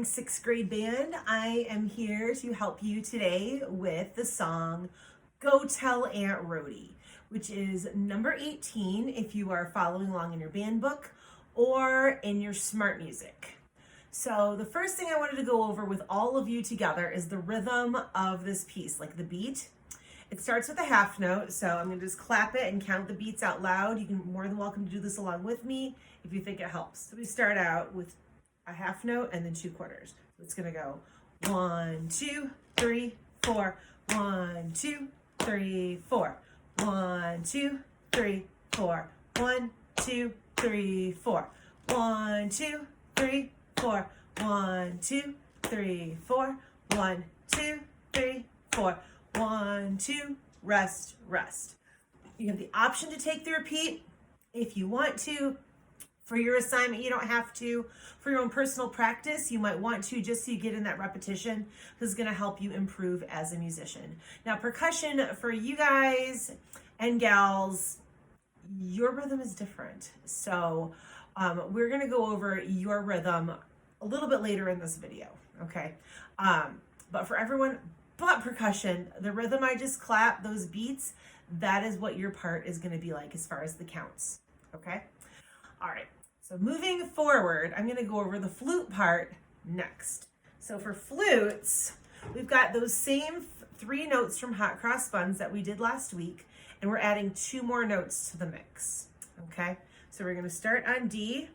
morning, sixth grade band. I am here to help you today with the song Go Tell Aunt Rhodie, which is number 18 if you are following along in your band book or in your smart music. So the first thing I wanted to go over with all of you together is the rhythm of this piece, like the beat. It starts with a half note, so I'm going to just clap it and count the beats out loud. You can more than welcome to do this along with me if you think it helps. So we start out with a half note and then 2 quarters. So it's going to go 1, 2, 3, 4. 1, 2, 3, 4. 1, 2, 3, 4. 1, 2, 3, 4. 1, 2, 3, 4. 1, 2, 3, 4. 1, 2, 3, 4. 1, 2, rest, rest. You have the option to take the repeat if you want to. For your assignment, you don't have to. For your own personal practice, you might want to, just so you get in that repetition. This is going to help you improve as a musician. Now, percussion, for you guys and gals, your rhythm is different. So we're going to go over your rhythm a little bit later in this video, okay? But for everyone but percussion, the rhythm I just clapped, those beats, that is what your part is going to be like as far as the counts, okay? All right, so moving forward, I'm going to go over the flute part next. So for flutes, we've got those same 3 notes from Hot Cross Buns that we did last week, and we're adding 2 more notes to the mix, okay? So we're going to start on D,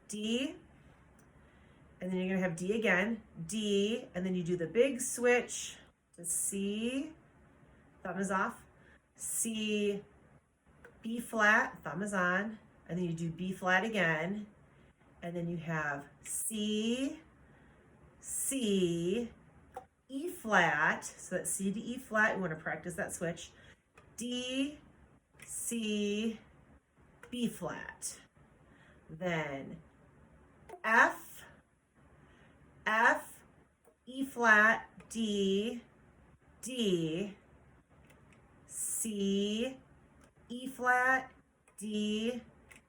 D, and then you're going to have D again, D, and then you do the big switch to C, thumb is off, C, B flat, thumb is on, and then you do B flat again, and then you have C, C, E flat, so that's C to E flat, we want to practice that switch, D, C, B flat, then F, F, E flat, D, D, C, E flat, D,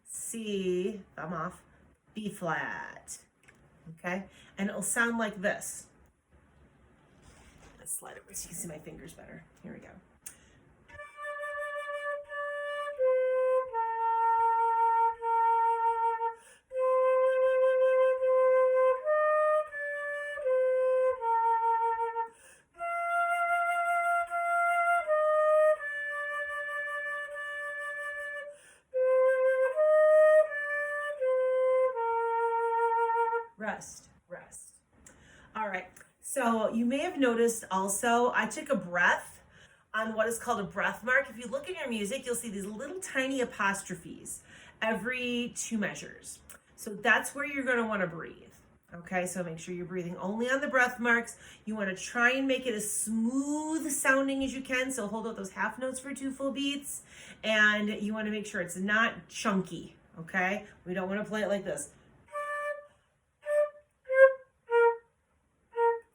C, thumb off, B flat, okay? And it'll sound like this. Let's slide over so you can see my fingers better. Here we go. Rest, rest. All right, so you may have noticed also, I took a breath on what is called a breath mark. If you look in your music, you'll see these little tiny apostrophes every 2 measures. So that's where you're gonna wanna breathe. Okay, so make sure you're breathing only on the breath marks. You wanna try and make it as smooth sounding as you can, so hold out those half notes for 2 full beats, and you wanna make sure it's not chunky, okay? We don't wanna play it like this.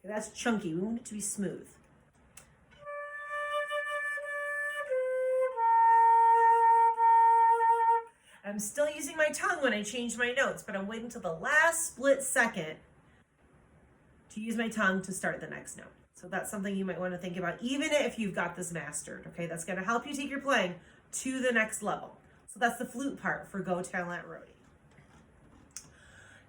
That's chunky. We want it to be smooth. I'm still using my tongue when I change my notes, but I'm waiting until the last split second to use my tongue to start the next note. So that's something you might want to think about, even if you've got this mastered, okay? That's going to help you take your playing to the next level. So that's the flute part for Go Tell Aunt Rhodie.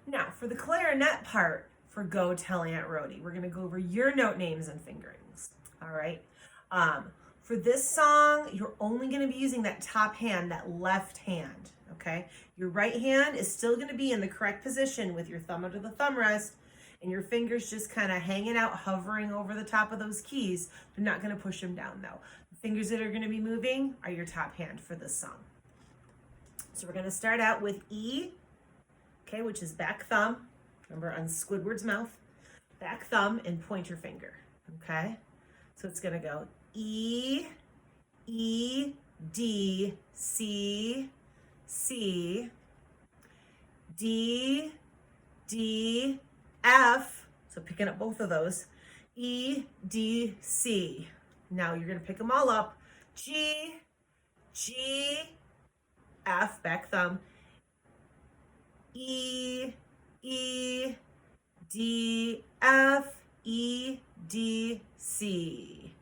Now, for the clarinet part, for Go Tell Aunt Rhodie, we're going to go over your note names and fingerings, all right? For this song, you're only going to be using that top hand, that left hand, okay? Your right hand is still going to be in the correct position with your thumb under the thumb rest and your fingers just kind of hanging out, hovering over the top of those keys. They're not going to push them down, though. The fingers that are going to be moving are your top hand for this song. So we're going to start out with E, okay, which is back thumb. Remember, on Squidward's mouth, back thumb and pointer finger, okay? So it's gonna go E, E, D, C, C, D, D, F, so picking up both of those, E, D, C. Now you're gonna pick them all up, G, G, F, back thumb, E, E, D, F, E, D, C.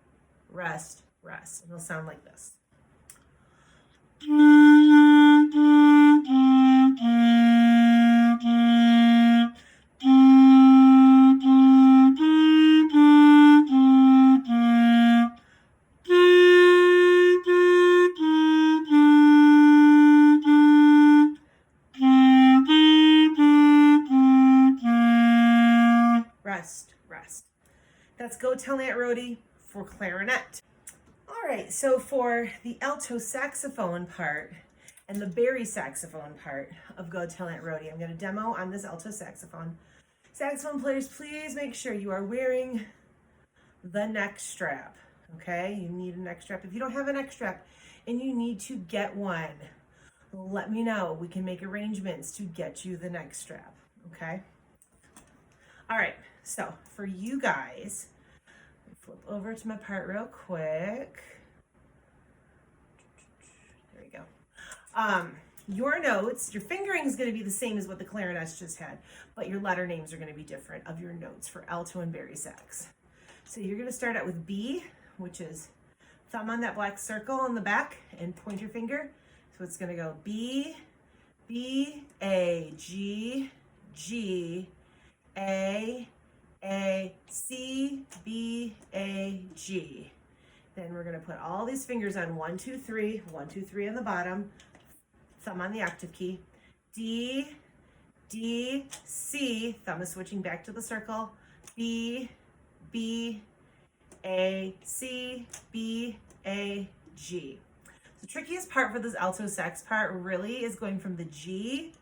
Rest, rest. It'll sound like this. Rest, rest. That's Go Tell Aunt Rhodie for clarinet. All right, so for the alto saxophone part and the bari saxophone part of Go Tell Aunt Rhodie, I'm going to demo on this alto saxophone. Saxophone players, please make sure you are wearing the neck strap, okay? You need a neck strap. If you don't have a neck strap and you need to get one, let me know. We can make arrangements to get you the neck strap, okay? All right, so for you guys, flip over to my part real quick. There we go. Your notes, your fingering is going to be the same as what the clarinets just had, but your letter names are going to be different of your notes for alto and bari sax. So you're going to start out with B, which is thumb on that black circle on the back and point your finger. So it's going to go B, B, A, G, G, A, C, B, A, G. Then we're going to put all these fingers on 1, 2, 3, 1, 2, 3 on the bottom, thumb on the octave key, D, D, C, thumb is switching back to the circle, B, B, A, C, B, A, G. The trickiest part for this alto sax part really is going from the G,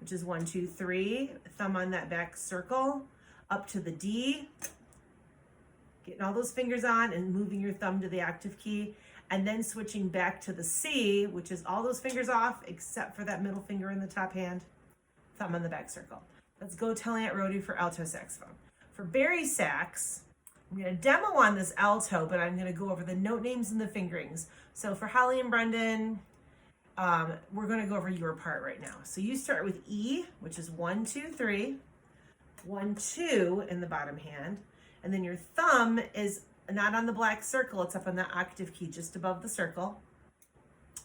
which is 1, 2, 3, thumb on that back circle, up to the D, getting all those fingers on and moving your thumb to the octave key, and then switching back to the C, which is all those fingers off except for that middle finger in the top hand, thumb on the back circle. Let's Go Tell Aunt Rhodie for alto saxophone. For bari sax, I'm going to demo on this alto, but I'm going to go over the note names and the fingerings. So for Holly and Brendan, we're going to go over your part right now. So you start with E, which is 1, 2, 3, 1, 2 in the bottom hand, and then your thumb is not on the black circle, it's up on the octave key just above the circle.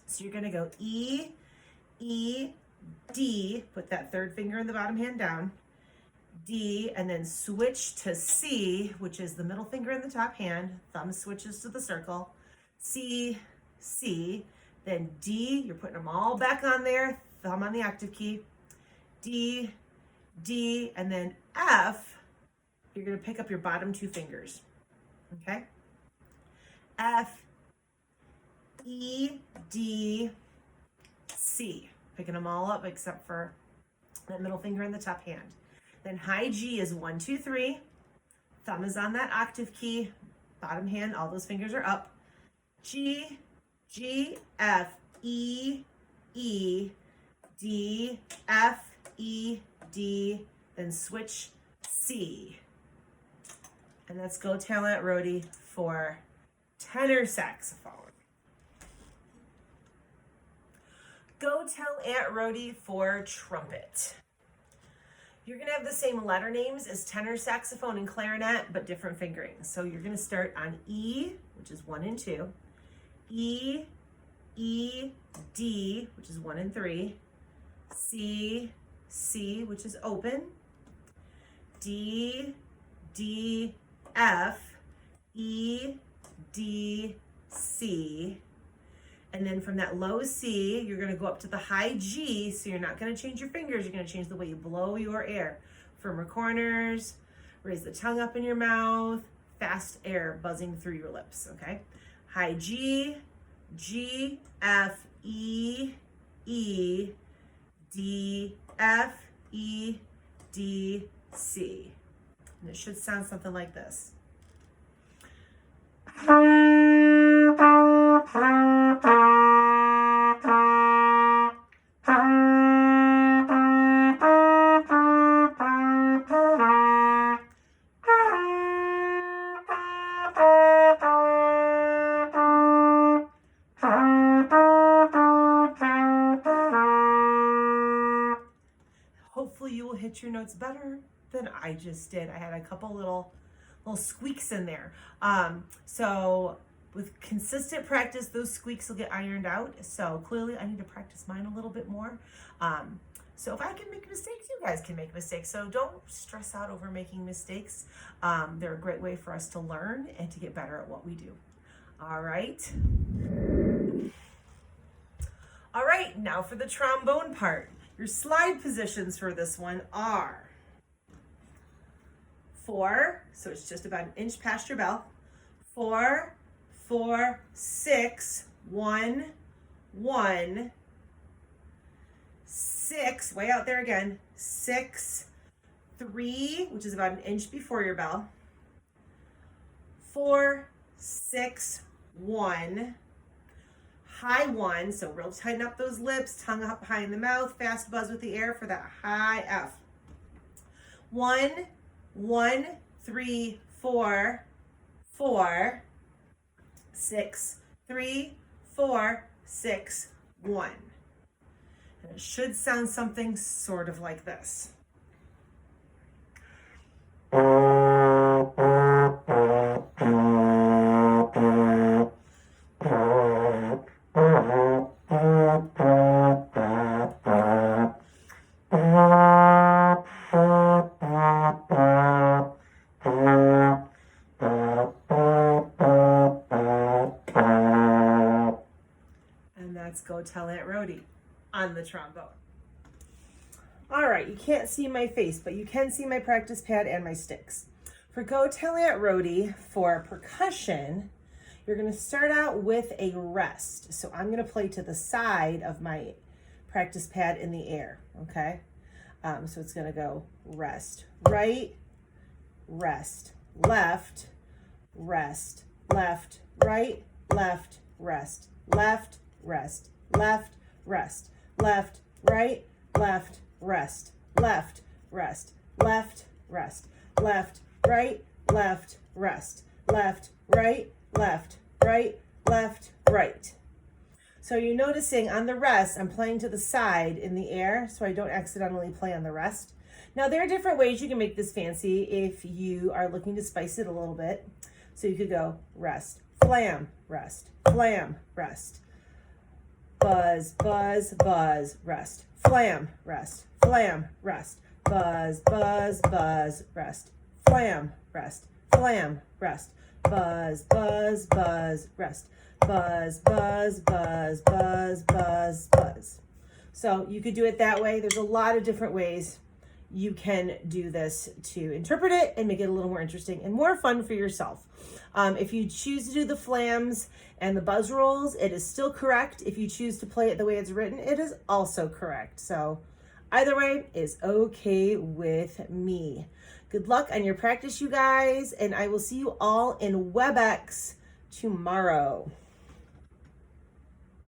So you're going to go E, E, D, put that third finger in the bottom hand down, D, and then switch to C, which is the middle finger in the top hand, thumb switches to the circle, C, C, then D, you're putting them all back on there, thumb on the octave key, D, D, and then F, you're going to pick up your bottom two fingers, okay? F, E, D, C, picking them all up except for that middle finger in the top hand. Then high G is 1, 2, 3, thumb is on that octave key, bottom hand, all those fingers are up, G, G, F, E, E, D, F, E, D, then switch C. And let's Go Tell Aunt Rhodie for tenor saxophone. Go Tell Aunt Rhodie for trumpet. You're going to have the same letter names as tenor saxophone and clarinet, but different fingerings. So you're going to start on E, which is 1 and 2, E, E, D, which is 1 and 3, C, C, which is open, D, D, F, E, D, C, and then from that low C, you're going to go up to the high G, so you're not going to change your fingers, you're going to change the way you blow your air. Firmer corners, raise the tongue up in your mouth, fast air buzzing through your lips, okay? High G, G, F, E, E, D, F, E, D, C. And it should sound something like this. Hopefully you will hit your notes better than I just did. I had a couple little squeaks in there. So with consistent practice, those squeaks will get ironed out. So clearly I need to practice mine a little bit more. So if I can make mistakes, you guys can make mistakes. So don't stress out over making mistakes. They're a great way for us to learn and to get better at what we do. All right. All right, now for the trombone part. Your slide positions for this one are 4, so it's just about an inch past your bell. 4, 4, 6, 1, 1, 6, way out there again, 6, 3, which is about an inch before your bell. 4, 6, 1, high 1, so real tighten up those lips, tongue up high in the mouth, fast buzz with the air for that high F. 1, 1, 3, 4, 4, 6, 3, 4, 6, 1. And it should sound something sort of like this. And that's Go Tell Aunt Rhodie on the trombone. All right, you can't see my face, but you can see my practice pad and my sticks. For Go Tell Aunt Rhodie, for percussion, you're gonna start out with a rest. So I'm gonna play to the side of my practice pad in the air, okay? So it's gonna go rest, right, rest, left, rest, left, right, left, rest, left, rest, left, rest, left, right, left, rest, left, rest, left, rest, left, right, left, rest, left, right, left, right, left, right. So you're noticing on the rest, I'm playing to the side in the air so I don't accidentally play on the rest. Now there are different ways you can make this fancy if you are looking to spice it a little bit. So you could go rest, flam, rest, flam, rest, buzz, buzz, buzz, rest, flam, rest, flam, rest, buzz, buzz, buzz, rest, flam, rest, flam, rest, buzz, buzz, buzz, rest, buzz, buzz, buzz, buzz, buzz, buzz. So you could do it that way. There's a lot of different ways you can do this to interpret it and make it a little more interesting and more fun for yourself. If you choose to do the flams and the buzz rolls, it is still correct. If you choose to play it the way it's written, it is also correct. So either way is okay with me. Good luck on your practice, you guys, and I will see you all in WebEx tomorrow.